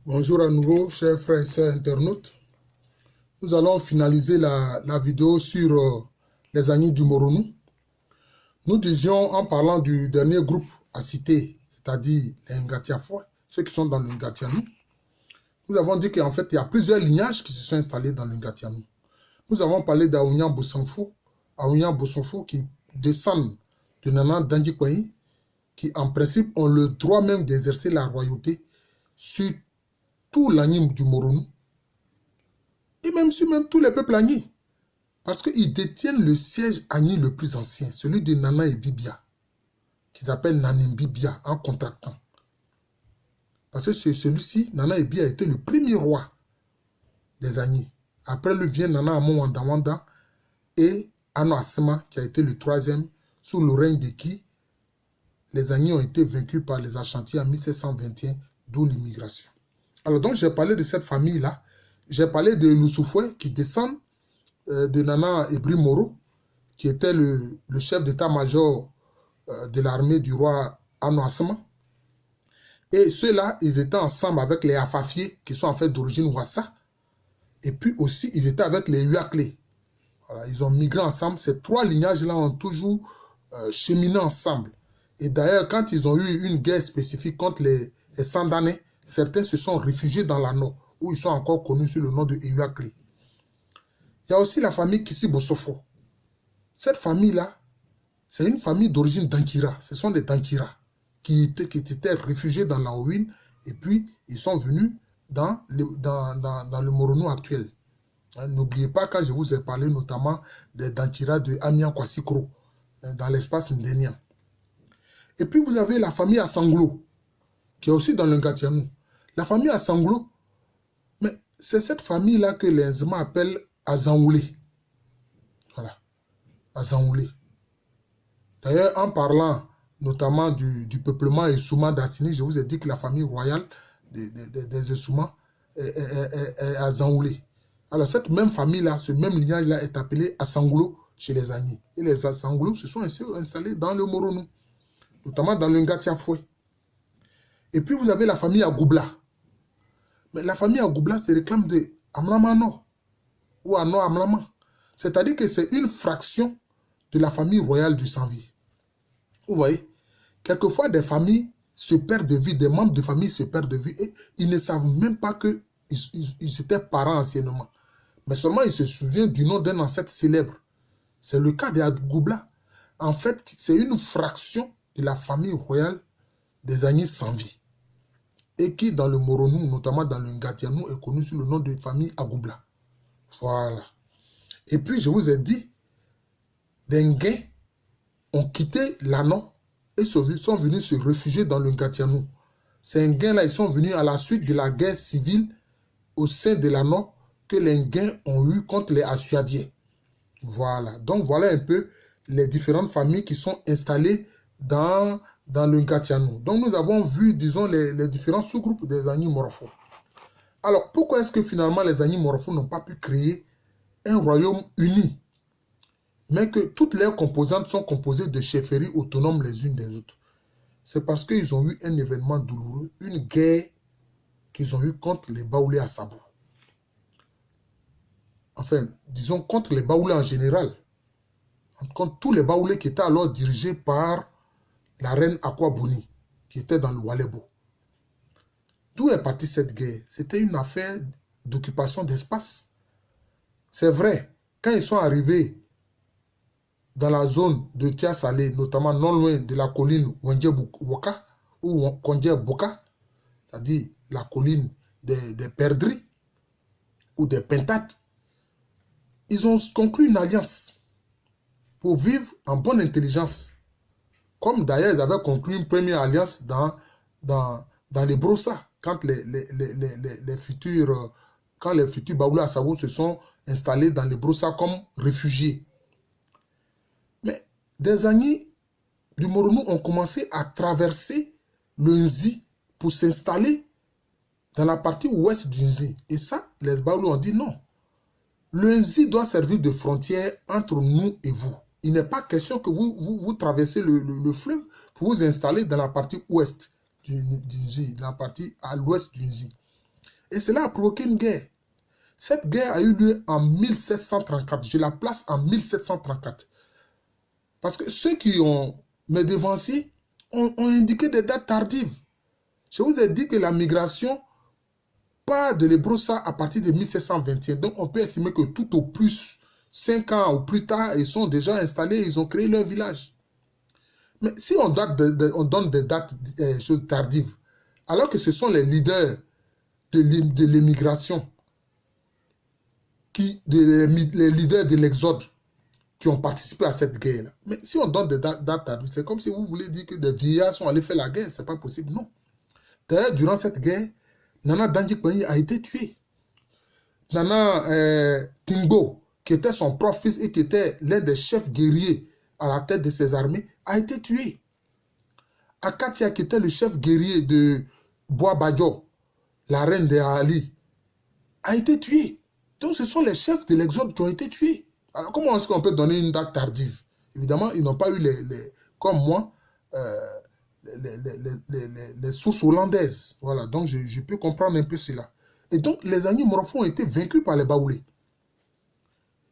Bonjour à nouveau, chers frères et sœurs internautes. Nous allons finaliser la vidéo sur les Agnis du Moronou. Nous disions, en parlant du dernier groupe à citer, c'est-à-dire les Ngatiafois, ceux qui sont dans le Ngatianou, nous avons dit qu'en fait, il y a plusieurs lignages qui se sont installés dans le Ngatianou. Nous avons parlé d'Aounian Bosonfo, qui descendent de Nana Dandjikwayi, qui en principe ont le droit même d'exercer la royauté sur tout l'Agni du Moronou, et même sur tous les peuples Agni, parce qu'ils détiennent le siège Agni le plus ancien, celui de Nana et Bibia, qu'ils appellent Nanim Bibia en contractant. Parce que celui-ci, Nana et Bibia, était le premier roi des Agni. Après lui vient Nana Amon Wandawanda et Ano Asema, qui a été le troisième, sous le règne de qui les Agni ont été vaincus par les Ashanti en 1721, d'où l'immigration. Alors donc j'ai parlé de cette famille-là. J'ai parlé de Lusufoué qui descend de Nana Ebri Moro, qui était le chef d'état-major de l'armée du roi Ano Asema. Et ceux-là, ils étaient ensemble avec les Afafiés, qui sont en fait d'origine Wassa. Et puis aussi, ils étaient avec les Huaklé. Voilà, ils ont migré ensemble. Ces trois lignages-là ont toujours cheminé ensemble. Et d'ailleurs, quand ils ont eu une guerre spécifique contre les Sandanais, certains se sont réfugiés dans la nord, où ils sont encore connus sous le nom de Eyuaklé. Il y a aussi la famille Kissi Bosofo. Cette famille-là, c'est une famille d'origine Dankira. Ce sont des Dankira qui étaient réfugiés dans la ruine et puis ils sont venus dans le Moronou actuel. Hein, n'oubliez pas quand je vous ai parlé notamment des Dankira de Amiens Kwassikro, dans l'espace ndénian. Et puis vous avez la famille Asanglo, qui est aussi dans le Ngatianou. La famille Asanglo, mais c'est cette famille-là que les Nzema appellent Azangoulé. Voilà, Azangoulé. D'ailleurs, en parlant notamment du peuplement Essouma d'Assini, je vous ai dit que la famille royale des Essouma est Azangoulé. Alors cette même famille-là, ce même lignage-là est appelé Asanglo chez les Agni. Et les Asanglo se sont installés dans le Moronou, notamment dans le Ngatiafoué. Et puis vous avez la famille Agoubla. Mais la famille Agoubla se réclame de Amlamano ou Ano Amlama. C'est-à-dire que c'est une fraction de la famille royale du Sanvi. Vous voyez, quelquefois des familles se perdent de vue, des membres de famille se perdent de vue et ils ne savent même pas qu'ils étaient parents anciennement. Mais seulement ils se souviennent du nom d'un ancêtre célèbre. C'est le cas des Agoubla. En fait, c'est une fraction de la famille royale des Agni Sanvi. Et qui, dans le Moronou, notamment dans le Ngatianou, est connu sous le nom de famille Agoubla. Voilà. Et puis, je vous ai dit, des Nguins ont quitté l'Ano et sont venus se réfugier dans le Ngatianou. Ces Nguins-là, ils sont venus à la suite de la guerre civile au sein de l'Ano que les Nguins ont eu contre les Assuadiens. Voilà. Donc, voilà un peu les différentes familles qui sont installées dans le Ngatianou. Donc, nous avons vu, disons, les différents sous-groupes des Agni Morofo. Alors, pourquoi est-ce que finalement les Agni Morofo n'ont pas pu créer un royaume uni, mais que toutes leurs composantes sont composées de chefferies autonomes les unes des autres? C'est parce qu'ils ont eu un événement douloureux, une guerre qu'ils ont eue contre les Baoulés à Sabou. Enfin, disons contre les Baoulés en général. Contre tous les Baoulés qui étaient alors dirigés par la reine Akwaboni, qui était dans le Walebo. D'où est partie cette guerre? C'était une affaire d'occupation d'espace. C'est vrai, quand ils sont arrivés dans la zone de Tia-Salé, notamment non loin de la colline Wendje-Boka, ou Kondje-Boka, c'est-à-dire la colline des perdrix, ou des pentates, ils ont conclu une alliance pour vivre en bonne intelligence. Comme d'ailleurs, ils avaient conclu une première alliance dans les Brossa, quand les futurs Baoulés à Sabou se sont installés dans les Brossa comme réfugiés. Mais des Agni du Moronou ont commencé à traverser le Nzi pour s'installer dans la partie ouest du Nzi. Et ça, les Baoulés ont dit non. Le Nzi doit servir de frontière entre nous et vous. Il n'est pas question que vous traversez le fleuve pour vous installer dans la partie ouest du Nzi, dans la partie à l'ouest du Nzi. Et cela a provoqué une guerre. Cette guerre a eu lieu en 1734. Je la place en 1734. Parce que ceux qui ont me devancé ont indiqué des dates tardives. Je vous ai dit que la migration part de l'Hébrosa à partir de 1721. Donc on peut estimer que tout au plus 5 ans ou plus tard, ils sont déjà installés, ils ont créé leur village. Mais si on donne des dates choses tardives, alors que ce sont les leaders de l'immigration, les leaders de l'exode qui ont participé à cette guerre-là. Mais si on donne des dates tardives, c'est comme si vous voulez dire que des vieillards sont allés faire la guerre. Ce n'est pas possible, non. D'ailleurs, durant cette guerre, Nana Dandjikpanyi a été tué. Nana Timbo, qui était son propre fils et qui était l'un des chefs guerriers à la tête de ses armées, a été tué. Akatia, qui était le chef guerrier de Bois Badjo, la reine de Ali, a été tué. Donc ce sont les chefs de l'exode qui ont été tués. Alors comment est-ce qu'on peut donner une date tardive? Évidemment, ils n'ont pas eu comme moi, les sources hollandaises. Voilà, donc je peux comprendre un peu cela. Et donc les Agneaux Morofo ont été vaincus par les Baoulés.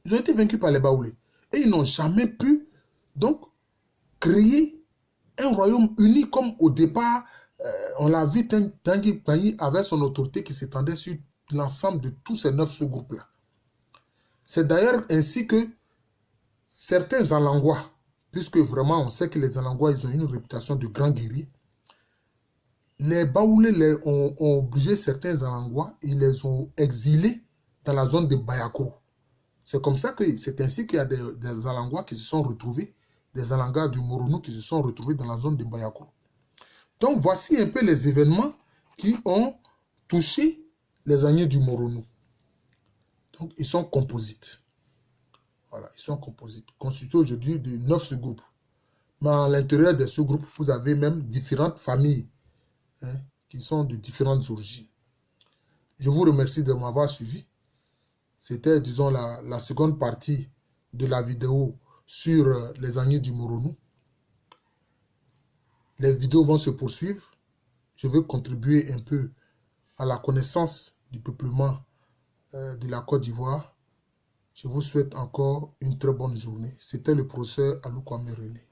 Ils ont été vaincus par les Baoulés. Et ils n'ont jamais pu donc créer un royaume uni comme au départ, on l'a vu, Tanguy Panyi avait son autorité qui s'étendait sur l'ensemble de tous ces 9 sous-groupes-là. C'est d'ailleurs ainsi que certains Alangois, puisque vraiment on sait que les Alangois, ils ont une réputation de grands guerriers, les Baoulés ont obligé certains Alangois, ils les ont exilés dans la zone de Bayakro. C'est comme ça que c'est ainsi qu'il y a des Alangois qui se sont retrouvés, des Alangas du Moronou qui se sont retrouvés dans la zone de Bayakro. Donc voici un peu les événements qui ont touché les Agneaux du Moronou. Donc ils sont composites. Voilà, ils sont composites, constitués aujourd'hui de 9 sous-groupes. Mais à l'intérieur de ce groupe, vous avez même différentes familles qui sont de différentes origines. Je vous remercie de m'avoir suivi. C'était, disons, la seconde partie de la vidéo sur les Agneaux du Moronou. Les vidéos vont se poursuivre. Je veux contribuer un peu à la connaissance du peuplement de la Côte d'Ivoire. Je vous souhaite encore une très bonne journée. C'était le professeur Alou Kwame René.